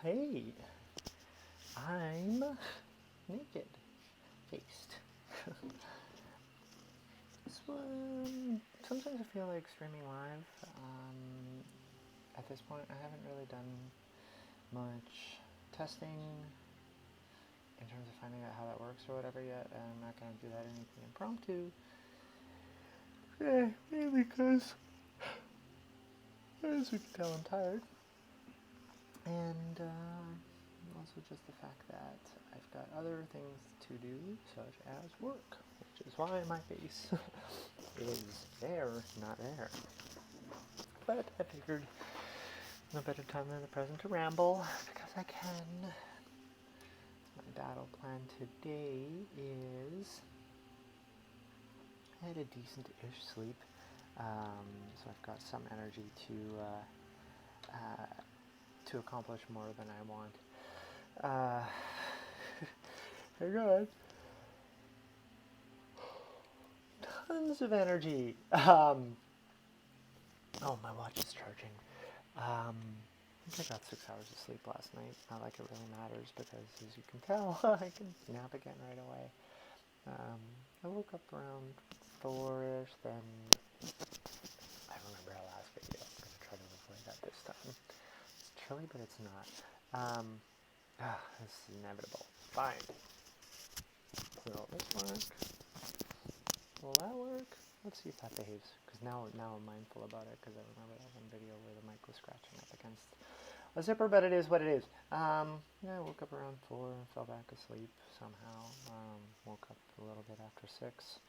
Hey, I'm naked, faced. Sometimes I feel like streaming live. At this point, I haven't really done much testing in terms of finding out how that works or whatever yet. I'm not going to do that anything impromptu. Mainly because, as you can tell, I'm tired. And also just the fact that I've got other things to do, such as work, which is why my face is there, not there. But I figured no better time than the present to ramble, because I can. My battle plan today is I had a decent-ish sleep, so I've got some energy to accomplish more than I want. I got tons of energy. Oh, my watch is charging. I think I got 6 hours of sleep last night. Not like it really matters because, as you can tell, I can nap again right away. I woke up around 4-ish, then I remember our last video. I'm going to try to avoid that this time. It's chilly, but it's not. This is inevitable. Fine. Will this work? Will that work? Let's see if that behaves. Because now I'm mindful about it, because I remember that one video where the mic was scratching up against a zipper, but it is what it is. I woke up around 4 and fell back asleep somehow. Woke up a little bit after 6.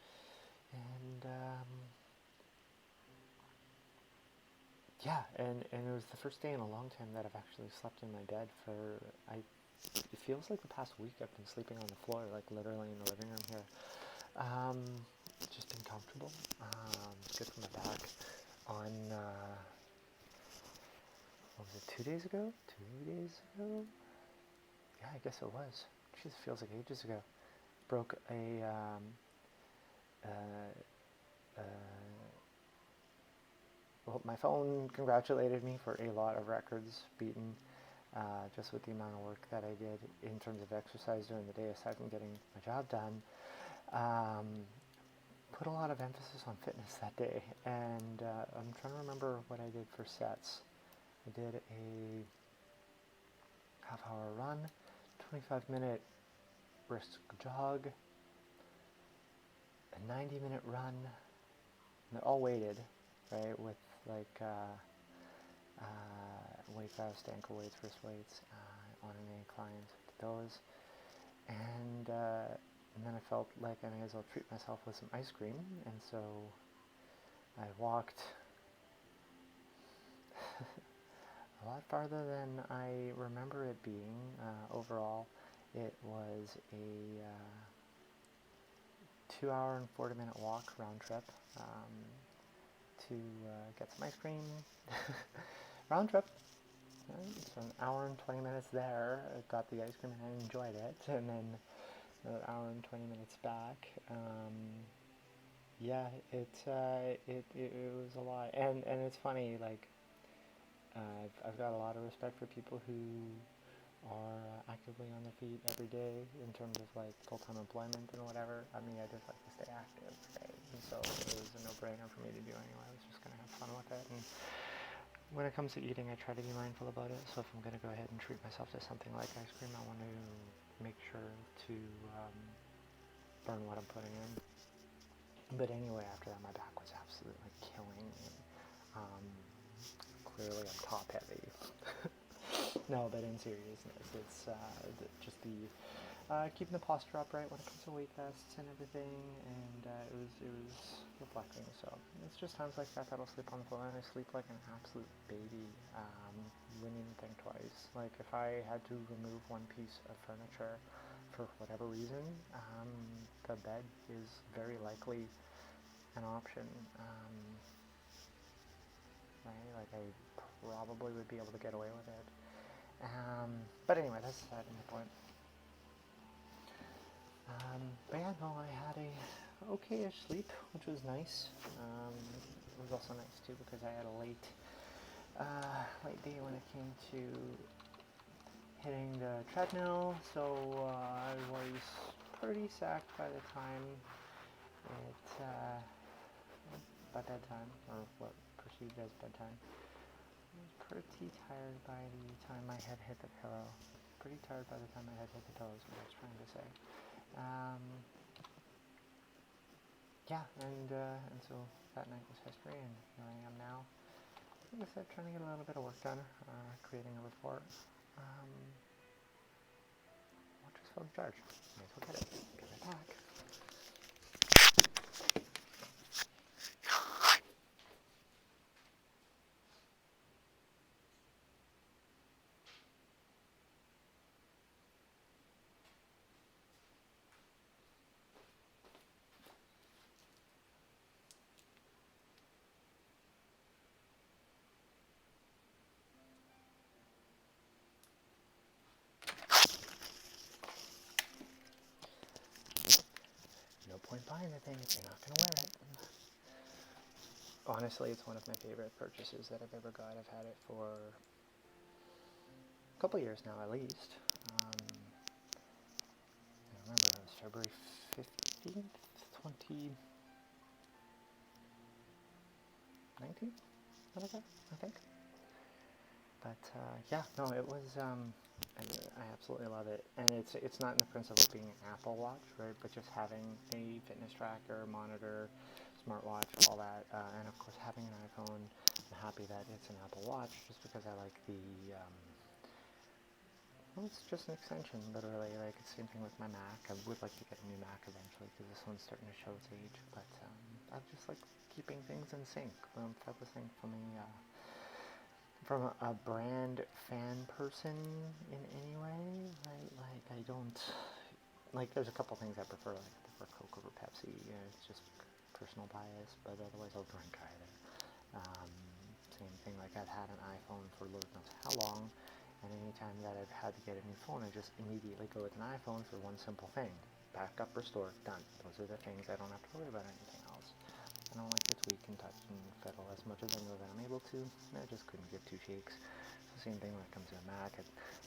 And, and it was the first day in a long time that I've actually slept in my bed for, it feels like the past week I've been sleeping on the floor, like literally in the living room here. It's just been comfortable. It's good for my back. On, what was it, 2 days ago? 2 days ago? Yeah, I guess it was. Jeez, it feels like ages ago. Broke a, well, my phone congratulated me for a lot of records beaten, just with the amount of work that I did in terms of exercise during the day, aside from getting my job done. Put a lot of emphasis on fitness that day, and I'm trying to remember what I did for sets. I did a half-hour run, 25-minute brisk jog, a 90-minute run, and they're all weighted, right, with like weight vest, ankle weights, wrist weights, on an incline, those, and then I felt like I may as well treat myself with some ice cream, and so I walked a lot farther than I remember it being. Overall, it was a 2-hour and 40-minute walk round trip to get some ice cream. Round trip. So an hour and 20 minutes there. I got the ice cream and I enjoyed it, and then an hour and 20 minutes back. It was a lot, and it's funny, like I've got a lot of respect for people who are actively on their feet every day in terms of like full-time employment and whatever. I mean, I just like to stay active, right? And so it was a no-brainer for me to do anyway. I was just gonna have fun with it, and when it comes to eating, I try to be mindful about it. So if I'm gonna go ahead and treat myself to something like ice cream, I want to make sure to burn what I'm putting in. But anyway, after that, my back was absolutely killing me. Clearly, I'm top heavy. No, but in seriousness, it's just the keeping the posture upright when it comes to weight vests and everything, and it was reflecting. So it's just times like that I'll sleep on the floor, and I sleep like an absolute baby. Wouldn't even think twice. Like if I had to remove one piece of furniture for whatever reason, the bed is very likely an option. Right? Like I probably would be able to get away with it. But anyway, that's beside the point. But yeah, no, I had a okay-ish sleep, which was nice. It was also nice too because I had a late day when it came to hitting the treadmill, so I was pretty sacked by the time by bedtime, or what perceived as bedtime. I was pretty tired by the time my head hit the pillow. Pretty tired by the time my head hit the pillow is what I was trying to say. Yeah, and so that night was history, and here I am now. Like I said, trying to get a little bit of work done, creating a report. Watch this phone charge. May as well get it. Get it back. No point buying the thing if you're not going to wear it. Honestly, it's one of my favorite purchases that I've ever got. I've had it for a couple years now, at least. I remember it was February 15th, 2019, I think. But yeah, no, it was. I absolutely love it, and it's not in the principle of being an Apple Watch, right? But just having a fitness tracker, monitor, smartwatch, all that, and of course having an iPhone. I'm happy that it's an Apple Watch, just because I like the. Well, it's just an extension, literally. Like, it's the same thing with my Mac. I would like to get a new Mac eventually, because this one's starting to show its age. But I just like keeping things in sync. Focusing from a brand fan person in any way, right? Like, I don't, like, there's a couple things I prefer. Like, I prefer Coke over Pepsi. You know, it's just personal bias, but otherwise I'll drink either. Same thing, like, I've had an iPhone for Lord knows how long, and anytime that I've had to get a new phone, I just immediately go with an iPhone for one simple thing. Back up, restore, done. Those are the things. I don't have to worry about anything else. I don't like to tweak and touch and fiddle as much as I know that I'm able to. I just couldn't give two shakes. It's the same thing when it comes to a Mac.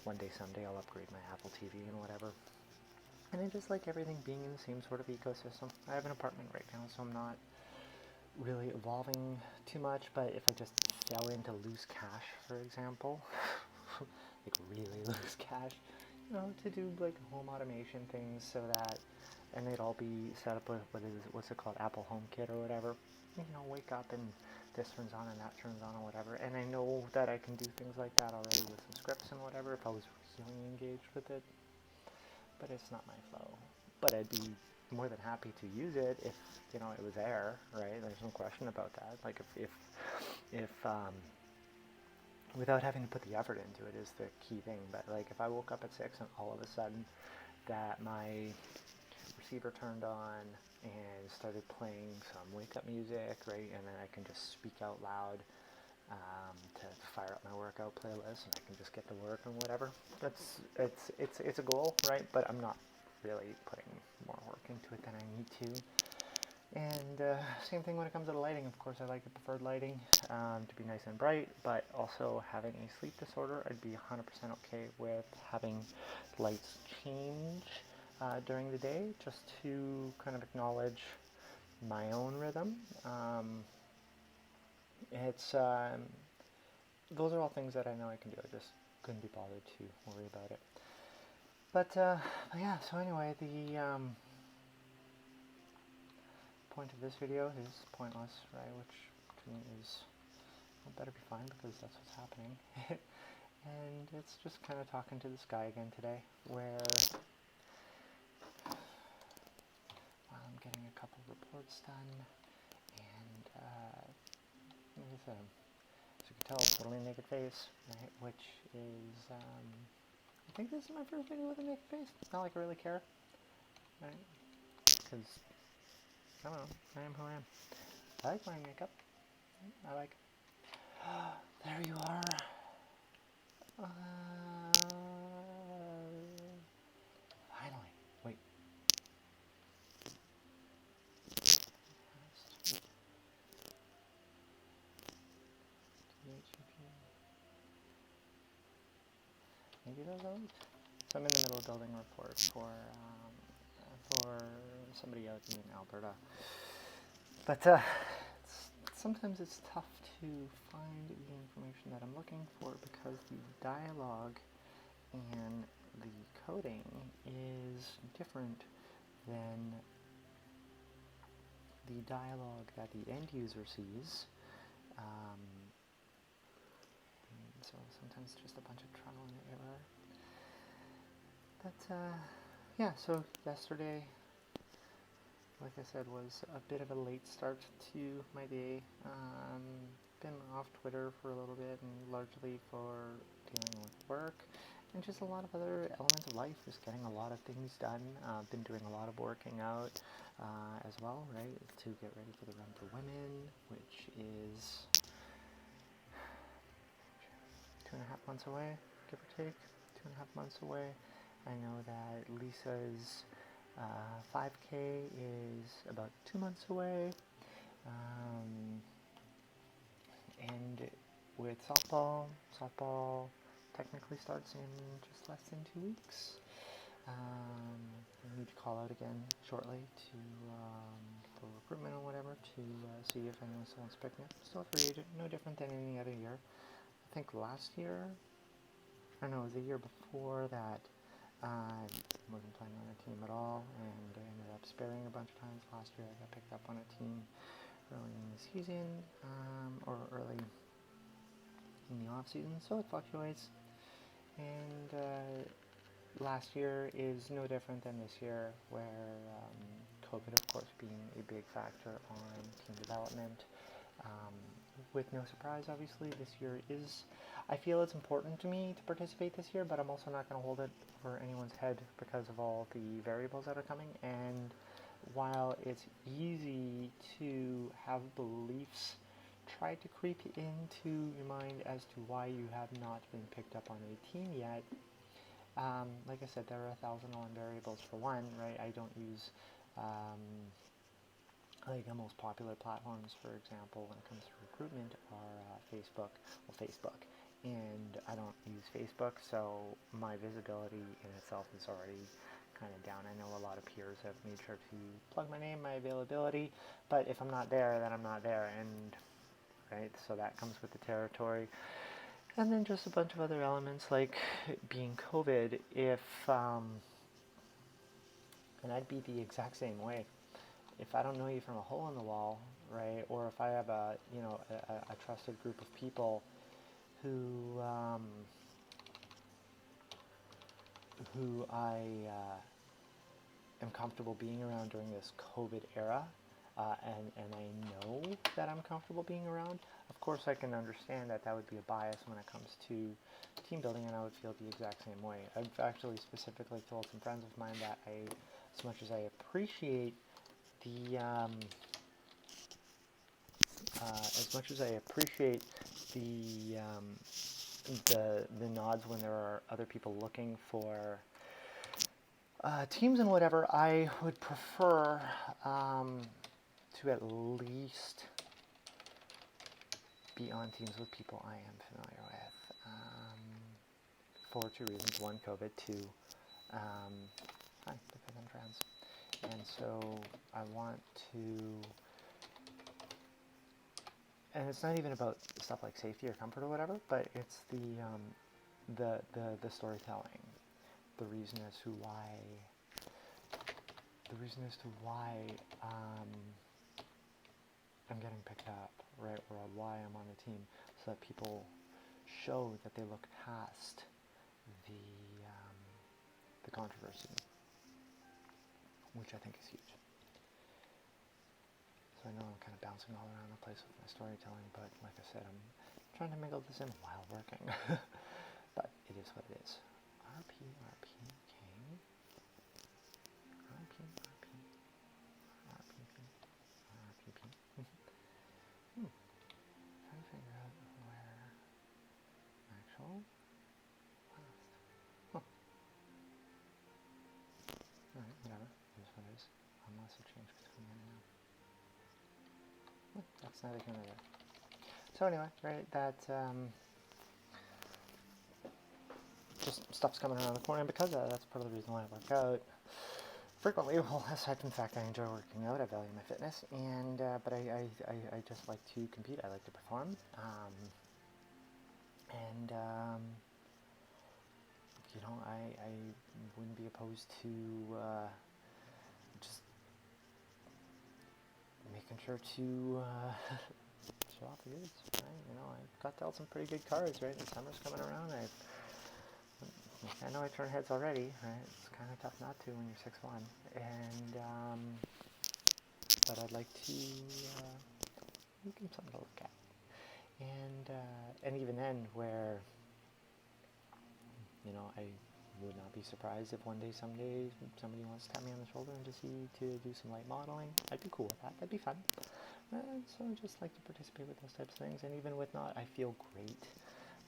One day, someday, I'll upgrade my Apple TV and whatever. And I just like everything being in the same sort of ecosystem. I have an apartment right now, so I'm not really evolving too much, but if I just fell into loose cash, for example, like really loose cash, you know, to do like home automation things so that, and they'd all be set up with what's it called, Apple HomeKit or whatever. You know, wake up and this turns on and that turns on or whatever. And I know that I can do things like that already with some scripts and whatever if I was really engaged with it. But it's not my flow. But I'd be more than happy to use it if, you know, it was there, right? There's no question about that. Like if without having to put the effort into it is the key thing. But like if I woke up at 6 and all of a sudden that my receiver turned on and started playing some wake-up music, right, and then I can just speak out loud to fire up my workout playlist, and I can just get to work and whatever. It's a goal, right? But I'm not really putting more work into it than I need to. And same thing when it comes to the lighting. Of course, I like the preferred lighting to be nice and bright, but also having a sleep disorder, I'd be 100% okay with having lights change during the day, just to kind of acknowledge my own rhythm. Those are all things that I know I can do. I just couldn't be bothered to worry about it. But yeah, so anyway, the point of this video is pointless, right? Which to me is, well, better be fine, because that's what's happening. And it's just kind of talking to the sky again today, where while I'm getting a couple reports done, and like I said, as you can tell, totally naked face, right? Which is, I think this is my first video with a naked face. Not like I really care, right? Because, I don't know, I am who I am. I like wearing makeup. I like it. There you are. Finally. Wait. he does that. So I'm in the middle of building a report for somebody out in Alberta. But sometimes it's tough to find the information that I'm looking for because the dialogue and the coding is different than the dialogue that the end user sees. So sometimes it's just a bunch of trial and error. But yeah, so yesterday, like I said, was a bit of a late start to my day. Been off Twitter for a little bit, and largely for dealing with work and just a lot of other elements of life, just getting a lot of things done. Been doing a lot of working out as well, right, to get ready for the Run for Women, which is 2.5 months away, give or take, 2.5 months away. I know that Lisa's 5K is about 2 months away, and with softball technically starts in just less than 2 weeks. I need to call out again shortly to for recruitment or whatever to see if anyone still wants to pick me up. Still a free agent, no different than any other year. I think last year, I don't know, it was the year before that, I wasn't playing on a team at all, and I ended up sparing a bunch of times. Last year I got picked up on a team early in the season, or early in the off season, so it fluctuates. And last year is no different than this year, where COVID, of course, being a big factor on team development. With no surprise, obviously, this year is, I feel it's important to me to participate this year, but I'm also not going to hold it over anyone's head because of all the variables that are coming. And while it's easy to have beliefs try to creep into your mind as to why you have not been picked up on a team yet, like I said, there are 1,001 variables. For one, right, I don't use like the most popular platforms, for example, when it comes to recruitment, are Facebook, and I don't use Facebook, so my visibility in itself is already kind of down. I know a lot of peers have made sure to plug my name, my availability, but if I'm not there, then I'm not there, and right, so that comes with the territory. And then just a bunch of other elements like being COVID, and I'd be the exact same way. If I don't know you from a hole in the wall, right, or if I have a trusted group of people who I am comfortable being around during this COVID era, and I know that I'm comfortable being around, of course I can understand that would be a bias when it comes to team building, and I would feel the exact same way. I've actually specifically told some friends of mine that as much as I appreciate the nods when there are other people looking for teams and whatever, I would prefer to at least be on teams with people I am familiar with, for 2 reasons. One, COVID. Two, because I'm trans. And so I want to, and it's not even about stuff like safety or comfort or whatever, but it's the storytelling, the reason as to why I'm getting picked up, right, or why I'm on the team, so that people show that they look past the controversy, which I think is huge. So I know I'm kind of bouncing all around the place with my storytelling, but like I said, I'm trying to mingle this in while working. But it is what it is. RP, RP, King. RP, RP, RPP, RPP. Trying to figure out where actual last. Huh. Alright, whatever. It is what it is. Unless it changed between then and now. That's neither here nor there. So anyway, right, that just stuff's coming around the corner, and because of that, that's part of the reason why I work out frequently. Well, aside from the fact I enjoy working out, I value my fitness, and but I just like to compete. I like to perform, and you know, I wouldn't be opposed to just making sure to show off the goods, right? You know, I've got dealt some pretty good cards, right? The summer's coming around. I know I turn heads already, right? It's kind of tough not to when you're 6'1", and but I'd like to give them something to look at, and even then, where you know, I would not be surprised if someday somebody wants to tap me on the shoulder and to do some light modeling. I'd be cool with that. That'd be fun. So I just like to participate with those types of things, and even with not, I feel great.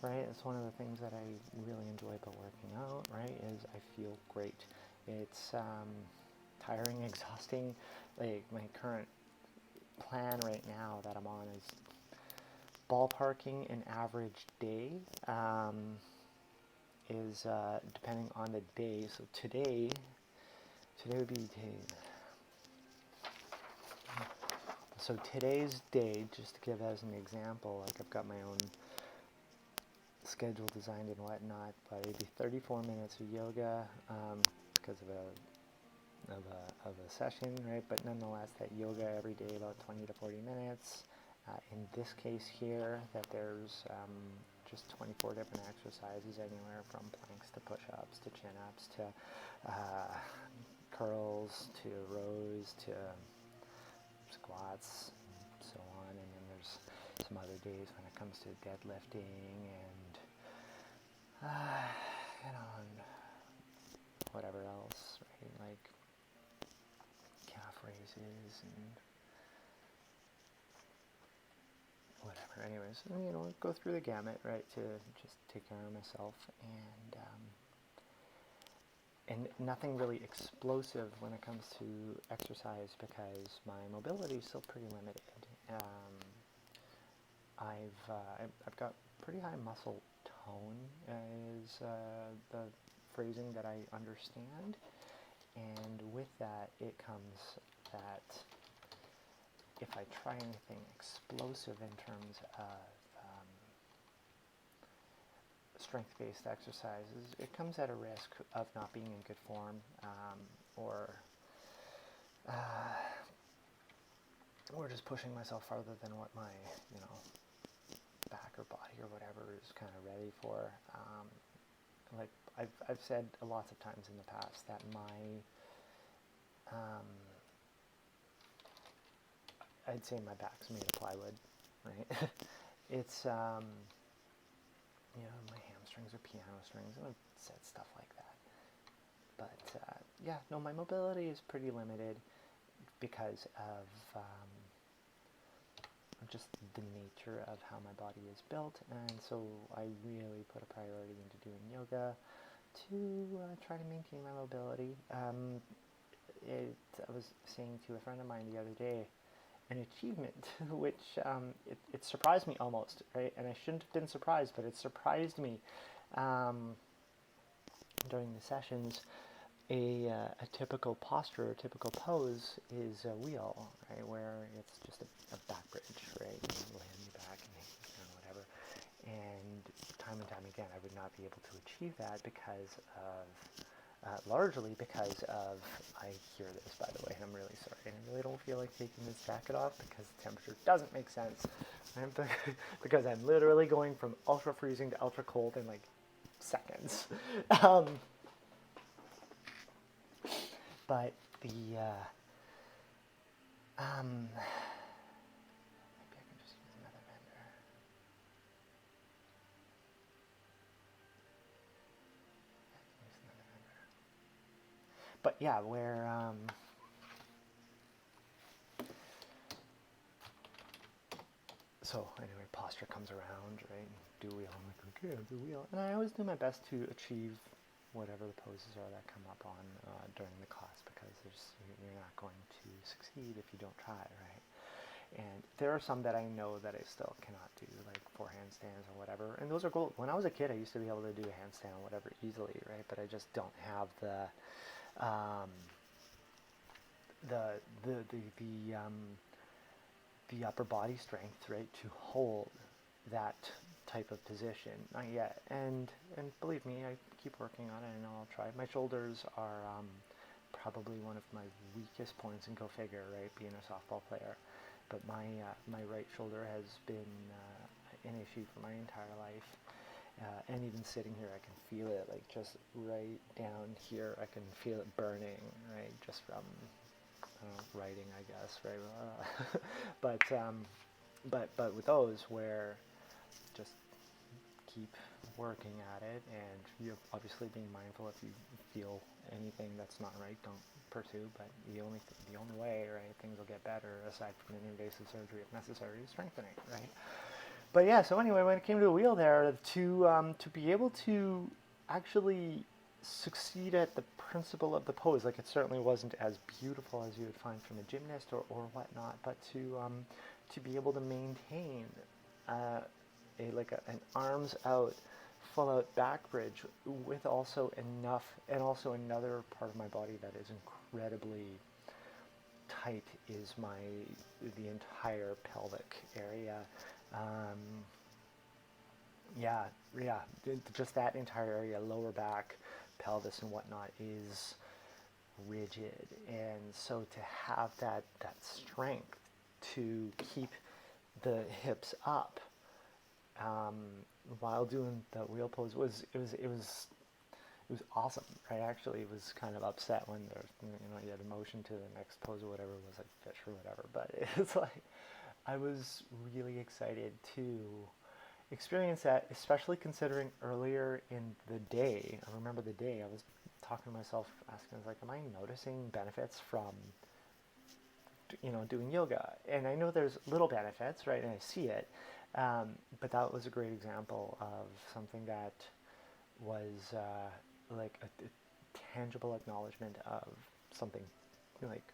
Right, it's one of the things that I really enjoy about working out, right, is I feel great. It's tiring, exhausting. Like, my current plan right now that I'm on is ballparking an average day is depending on the day. So today would be so today's day, just to give as an example, like I've got my own schedule designed and whatnot, but it'd be 34 minutes of yoga because of a session, right? But nonetheless, that yoga every day about 20 to 40 minutes. In this case here, that there's just 24 different exercises, anywhere from planks to push-ups to chin-ups to curls to rows to squats and so on. And then there's some other days when it comes to deadlifting and you know, and whatever else, right? Like calf raises and whatever. Anyways, you know, go through the gamut, right, to just take care of myself, and nothing really explosive when it comes to exercise because my mobility is still pretty limited. I've got pretty high muscle tone is the phrasing that I understand, and with that it comes that if I try anything explosive in terms of strength-based exercises, it comes at a risk of not being in good form, or just pushing myself farther than what my, you know, back or body or whatever is kind of ready for. Like I've said lots of times in the past that my I'd say my back's made of plywood, right? It's you know, my hamstrings are piano strings, and I've said stuff like that. But yeah, no, my mobility is pretty limited because of just the nature of how my body is built, and so I really put a priority into doing yoga to try to maintain my mobility. I was saying to a friend of mine the other day, an achievement which it surprised me almost, right? And I shouldn't have been surprised, but it surprised me during the sessions. A typical posture, a typical pose is a wheel, right, where it's just a back bridge, right? You lay on your back and you know, whatever. And time again, I would not be able to achieve that because of, largely because of, I hear this, by the way, and I'm really sorry, and I really don't feel like taking this jacket off because the temperature doesn't make sense, right? Because I'm literally going from ultra freezing to ultra cold in like seconds. But the, maybe I can just use another vendor. But yeah, where, so anyway, posture comes around, right? Do wheel, I'm like, okay, do wheel. And I always do my best to achieve whatever the poses are that come up on during the class, because you're not going to succeed if you don't try, right? And there are some that I know that I still cannot do, like 4 handstands or whatever. And those are cool. When I was a kid, I used to be able to do a handstand or whatever easily, right? But I just don't have the the the the um, the upper body strength, right, to hold that type of position. Not yet. And believe me, I keep working on it, and I'll try. My shoulders are probably one of my weakest points, and go figure, right, being a softball player. But my right shoulder has been an issue for my entire life. And even sitting here, I can feel it, like just right down here. I can feel it burning, right, just from writing, I guess, right. but with those, where just keep working at it, and you're obviously being mindful. If you feel anything that's not right, don't pursue. But the only way, right, things will get better, aside from an invasive surgery if necessary, is strengthening, right. But yeah, so anyway, when it came to the wheel there, to be able to actually succeed at the principle of the pose, like, it certainly wasn't as beautiful as you would find from a gymnast or whatnot, but to be able to maintain an arms out, full out back bridge with also enough, and also another part of my body that is incredibly tight is the entire pelvic area. Just that entire area, lower back, pelvis, and whatnot, is rigid, and so to have that strength to keep the hips up while doing the wheel pose was awesome. I actually was kind of upset when you had a motion to the next pose or whatever, it was like fish or whatever, but it's like I was really excited to experience that, especially considering earlier in the day, I remember the day, I was talking to myself, asking, I was like, am I noticing benefits from doing yoga? And I know there's little benefits, right, and I see it, but that was a great example of something that was like a tangible acknowledgement of something like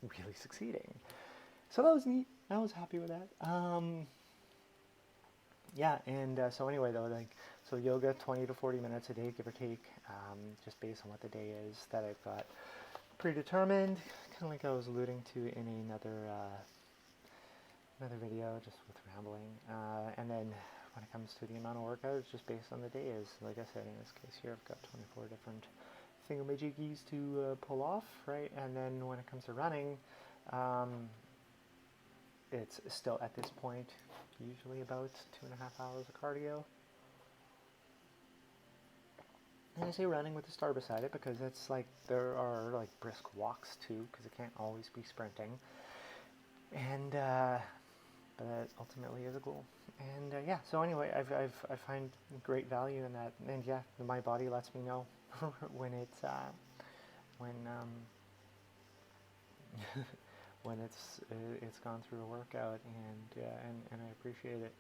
really succeeding. So that was neat. I was happy with that. So anyway, though, so yoga 20 to 40 minutes a day, give or take, just based on what the day is that I've got predetermined, kind of like I was alluding to in another video, just with rambling. And then when it comes to the amount of workouts, just based on the day is, like I said, in this case here, I've got 24 different thingamajiggies to pull off, right? And then when it comes to running, it's still at this point usually about 2.5 hours of cardio. And I say running with the star beside it because it's like there are like brisk walks too, because it can't always be sprinting. And but that ultimately is a goal. And so anyway, I find great value in that. And yeah, my body lets me know when it's when it's gone through a workout, and I appreciate it.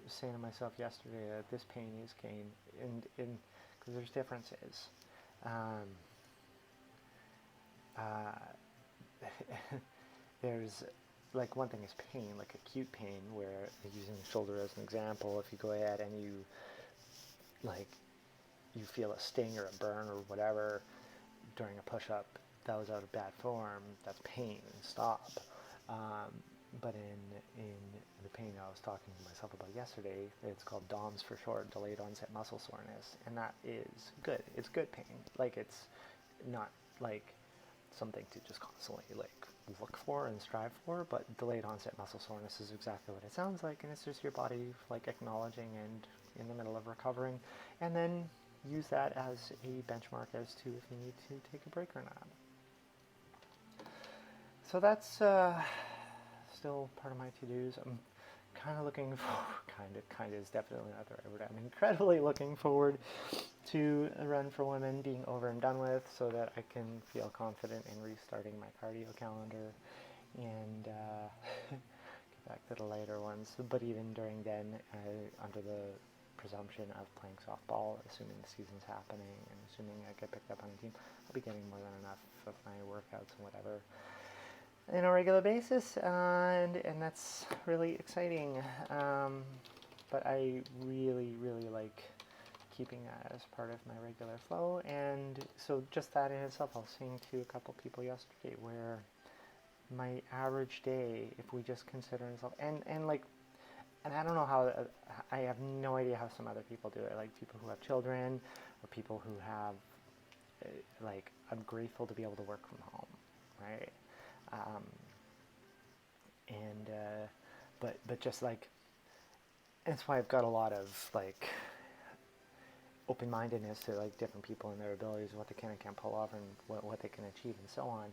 Saying to myself yesterday that this pain is gain, and because there's differences. There's, like, one thing is pain, like acute pain, where, using the shoulder as an example, if you go ahead and you feel a sting or a burn or whatever during a push-up that was out of bad form, that's pain, and stop. But in the pain I was talking to myself about yesterday, it's called DOMS for short, delayed onset muscle soreness, and that is good. It's good pain. Like, it's not like something to just constantly look for and strive for, but delayed onset muscle soreness is exactly what it sounds like, and it's just your body acknowledging and in the middle of recovering, and then use that as a benchmark as to if you need to take a break or not. So that's still part of my to-dos. I'm kind of looking forward, kind of is definitely not the right word. I'm incredibly looking forward to a run for women being over and done with, so that I can feel confident in restarting my cardio calendar and get back to the later ones. But even during then, under the presumption of playing softball, assuming the season's happening and assuming I get picked up on a team, I'll be getting more than enough of my workouts and whatever. in a regular basis, and that's really exciting. But I really, really like keeping that as part of my regular flow, and so just that in itself, I was saying to a couple people yesterday where my average day, if we just consider itself, and like, and I don't know how, I have no idea how some other people do it, like people who have children, or people who have, like, I'm grateful to be able to work from home, right? Um, and but just like, that's why I've got a lot of like open-mindedness to like different people and their abilities, what they can and can't pull off, and what they can achieve, and so on.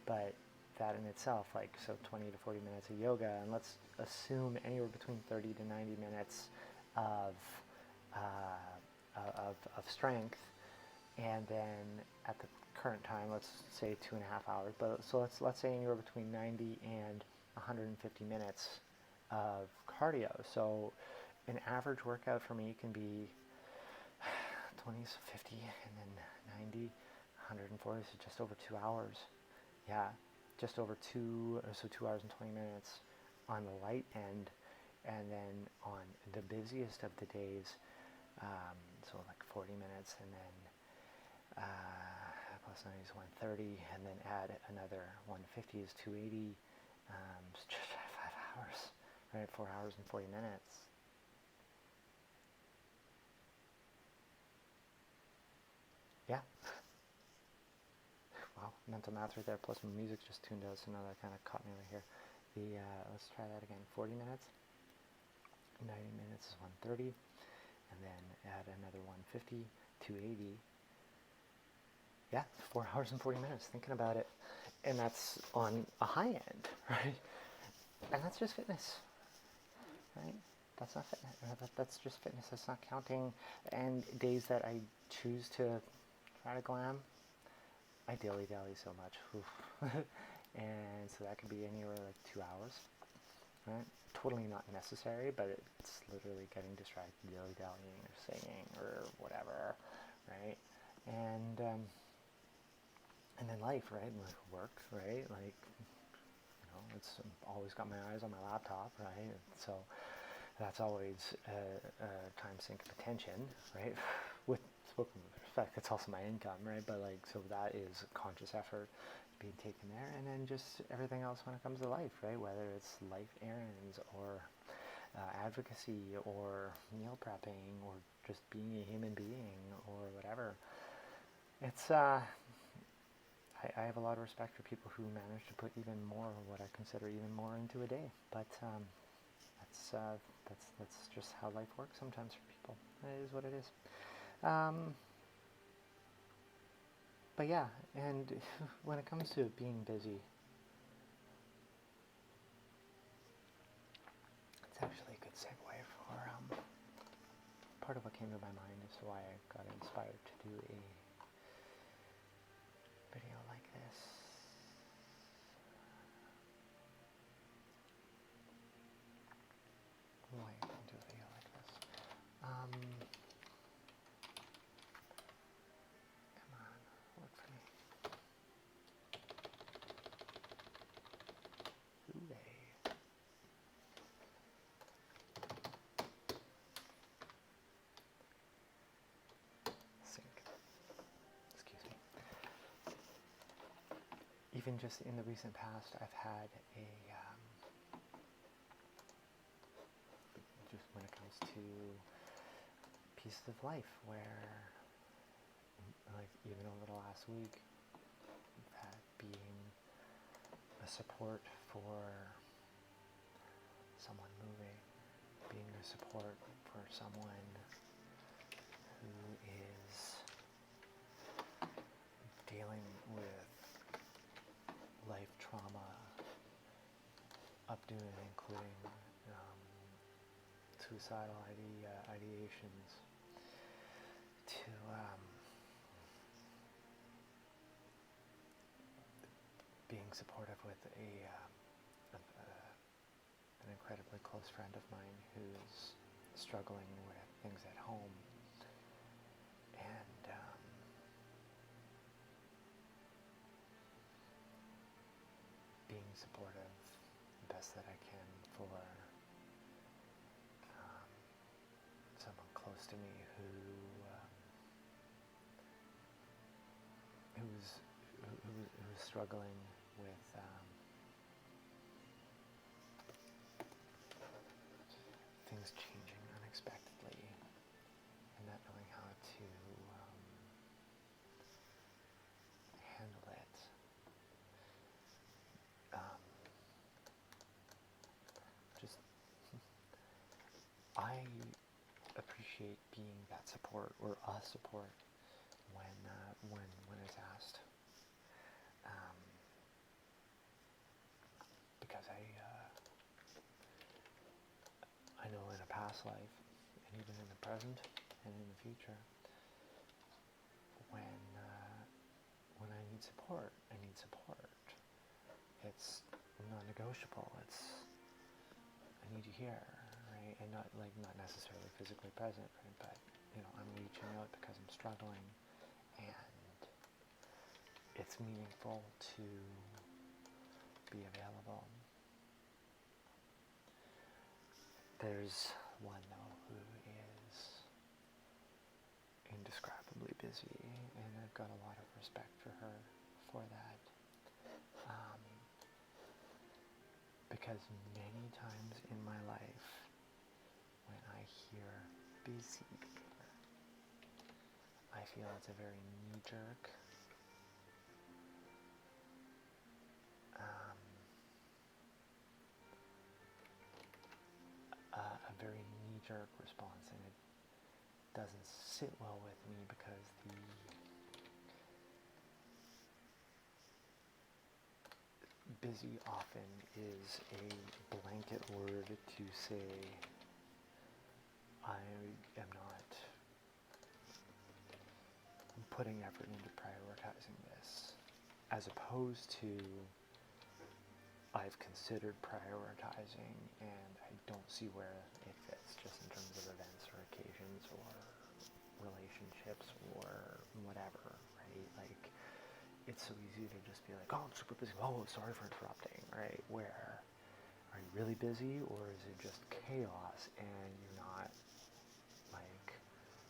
But that in itself, like, so 20 to 40 minutes of yoga, and let's assume anywhere between 30 to 90 minutes of of strength, and then at the current time, let's say 2.5 hours. But so let's say anywhere between 90 and 150 minutes of cardio. So an average workout for me can be 20, 50, and then 90, 140, so just over 2 hours. Yeah, just over 2 hours and 20 minutes on the light end, and then on the busiest of the days, so like 40 minutes, and then plus 90 is 130, and then add another 150 is 280, just 5 hours, right? 4 hours and 40 minutes. Yeah. Wow, mental math right there, plus music just tuned out, so now that kind of caught me right here. Let's try that again. 40 minutes, 90 minutes is 130, and then add another 150, 280. Yeah, 4 hours and 40 minutes, thinking about it. And that's on a high end, right? And that's just fitness, right? That's not fitness. That's just fitness. That's not counting. And days that I choose to try to glam, I dilly-dally so much. And so that could be anywhere like 2 hours, right? Totally not necessary, but it's literally getting distracted, dilly-dallying or singing or whatever, right? And then life, right? And like work, right? Like, you know, it's always got my eyes on my laptop, right? So that's always a time sink of attention, right? With spoken respect, it's also my income, right? But like, so that is a conscious effort being taken there, and then just everything else when it comes to life, right? Whether it's life errands or advocacy or meal prepping or just being a human being or whatever. It's I have a lot of respect for people who manage to put even more, what I consider even more, into a day. But that's just how life works sometimes for people. It is what it is. But yeah, and when it comes to being busy, it's actually a good segue for part of what came to my mind as to why I got inspired to do a video like this. Why I can do a video like this. Come on, work for me. Hooray. Sync. Excuse me. Even just in the recent past, I've had a just when it comes to pieces of life where, like, even over the last week, that being a support for someone moving, being a support for someone who is dealing with life trauma, up to and including suicidal ideations, to being supportive with an incredibly close friend of mine who's struggling with things at home, and being supportive the best that I can for someone close to me who was struggling with things changing unexpectedly and not knowing how to handle it. Just I appreciate being that support or a support when it's asked, because I know in a past life and even in the present and in the future, when I need support, I need support. It's non-negotiable. It's I need you here, right? And not necessarily physically present, right? But I'm reaching out because I'm struggling, and it's meaningful to be available. There's one though who is indescribably busy, and I've got a lot of respect for her for that. Because many times in my life, when I hear busy, I feel it's a very knee-jerk response, and it doesn't sit well with me because the busy often is a blanket word to say I am not putting effort into prioritizing this, as opposed to I've considered prioritizing and I don't see where it fits, just in terms of events or occasions or relationships or whatever, right? Like, it's so easy to just be like, oh, I'm super busy, oh, sorry for interrupting, right? Where, are you really busy, or is it just chaos and you're not, like,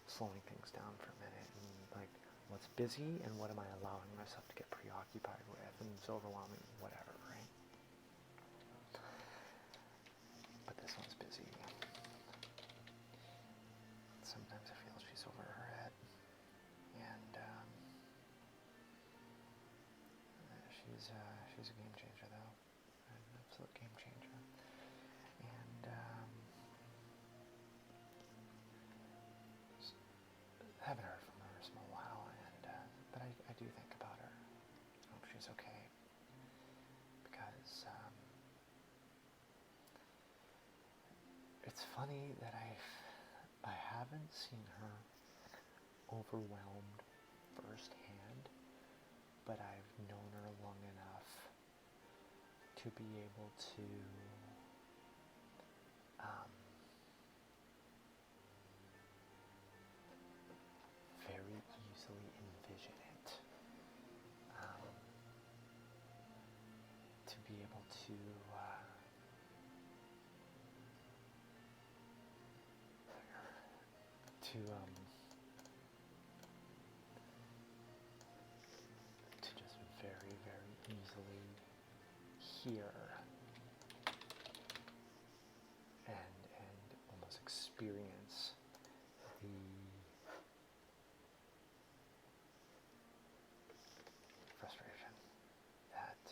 slowing things down for a minute, and, like, what's busy and what am I allowing myself to get preoccupied with, and it's overwhelming, whatever, right? But this one's busy. Sometimes I feel she's over her head, and she's a game changer, though, an absolute game changer. And haven't heard from her in a small while, and but I do think about her. I hope she's okay, because it's funny that I haven't seen her overwhelmed firsthand, but I've known her long enough to be able to very easily envision it, to be able to just very, very easily hear and almost experience the frustration that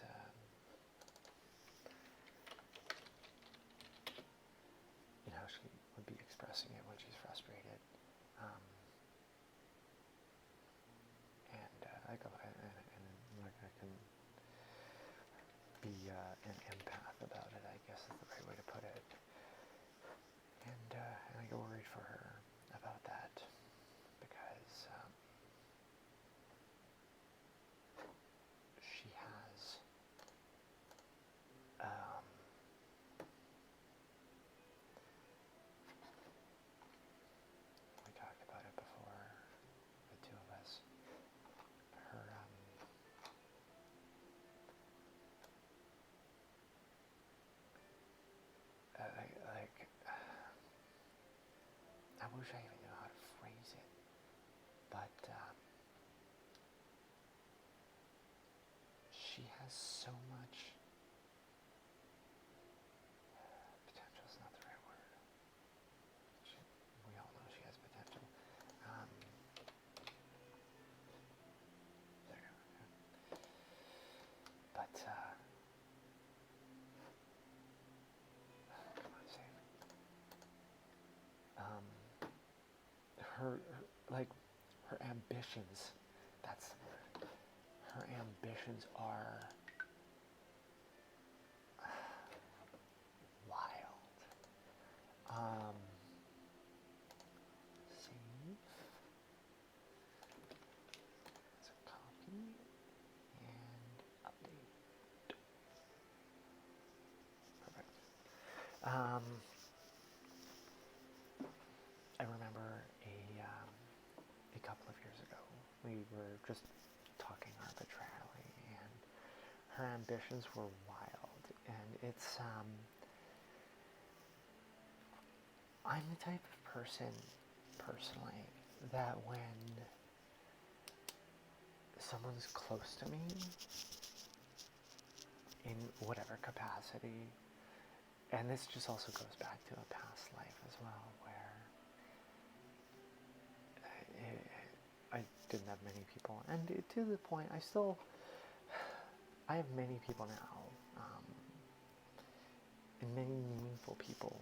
how she would be expressing it when she's frustrated. I can be an empath about it, I guess is the right way to put it. And I get worried for her about that, because she has we talked about it before, the two of us, her wish I even knew how to phrase it, but she has so much potential. Is not the right word. We all know she has potential. There we go. But come on, save. Her like her ambitions. That's the word. Her ambitions are wild. Save. So copy and update. Perfect. I remember a couple of years ago, we were just talking arbitrarily, and her ambitions were wild, and it's, I'm the type of person, personally, that when someone's close to me, in whatever capacity, and this just also goes back to a past life as well, where I didn't have many people, and to the point, I have many people now, and many meaningful people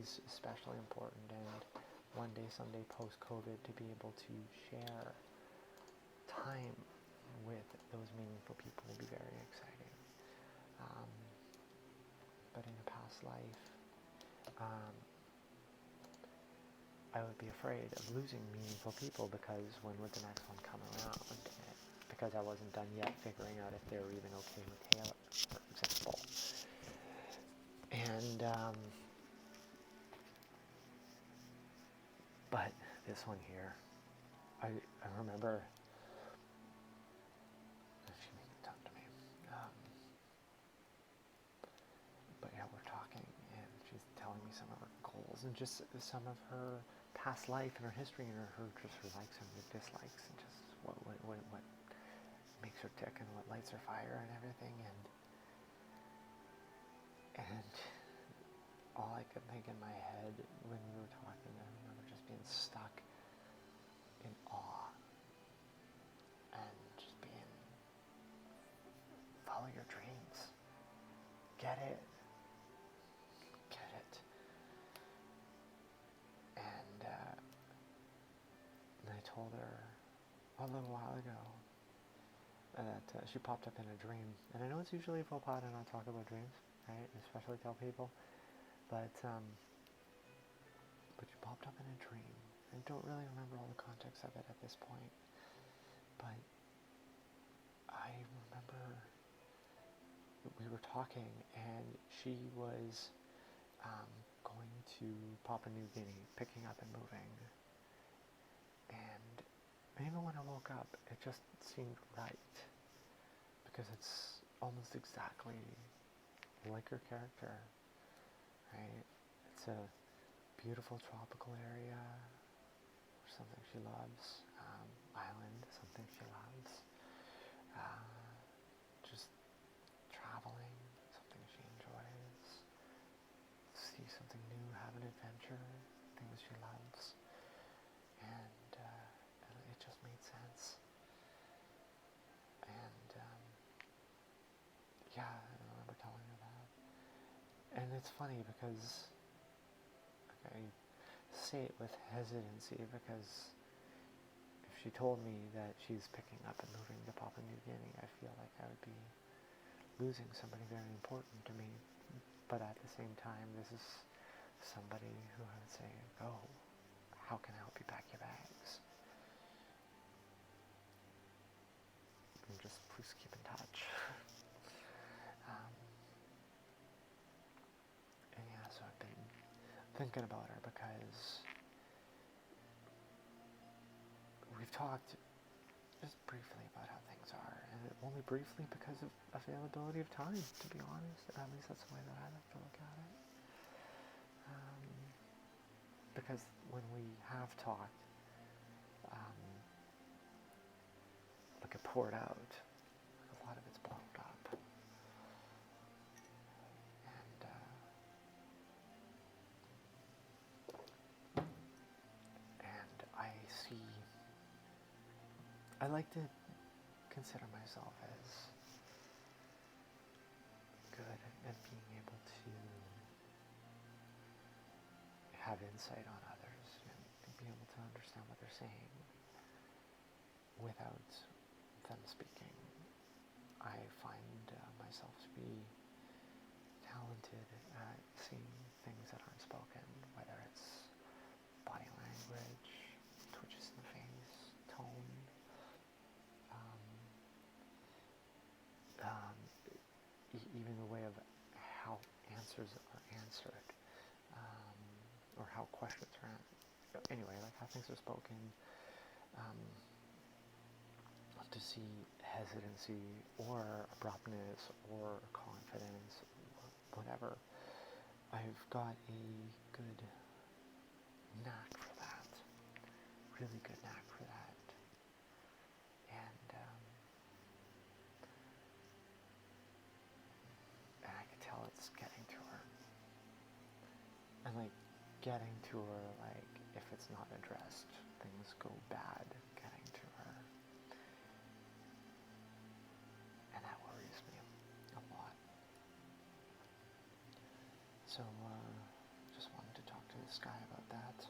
is especially important, and one day, someday, post-COVID, to be able to share time with those meaningful people will be very exciting. But in a past life, I would be afraid of losing meaningful people, because when would the next one come around? Because I wasn't done yet figuring out if they were even okay with Taylor, for example. And, but this one here, I remember, she made it talk to me, but yeah, we're talking, and she's telling me some of her goals, and just some of her past life and her history, and her likes and her dislikes, and just what makes her tick, and what lights her fire, and everything, and all I could think in my head when we were talking, I remember just being stuck in awe, and just being, follow your dreams, get it, and I told her a little while ago that she popped up in a dream, and I know it's usually a faux pas to not talk about dreams, right, especially tell people, but she popped up in a dream. I don't really remember all the context of it at this point, but I remember we were talking, and she was going to Papua New Guinea, picking up and moving, and even when I woke up, it just seemed right, because it's almost exactly like her character, right? It's a beautiful tropical area, something she loves, island, something she loves, just traveling, something she enjoys, see something new, have an adventure, things she loves, and it just made sense, and yeah, I remember telling her that, and it's funny because, okay, I say it with hesitancy, because if she told me that she's picking up and moving to Papua New Guinea, I feel like I would be losing somebody very important to me, but at the same time, this is somebody who I would say, go, how can I help you pack your bags? And just please keep in touch. And yeah, so I've been thinking about her, because we've talked just briefly about how things are, and only briefly because of availability of time, to be honest. At least that's the way that I like to look at it. Because when we have talked, like I poured out, a lot of it's bottled up. And I like to consider myself as good at being able to have insight on others and be able to understand what they're saying without them speaking. I find myself to be talented at seeing things that aren't spoken, whether it's body language, twitches in the face, tone, even the way of how answers are answered, or how questions are answered. Anyway, like how things are spoken, to see hesitancy or abruptness or confidence, or whatever. I've got a good knack for that, really good knack for that. And I can tell it's getting to her. And like getting to her, like if it's not addressed, things go bad getting to her. And that worries me a lot. So just wanted to talk to this guy about that.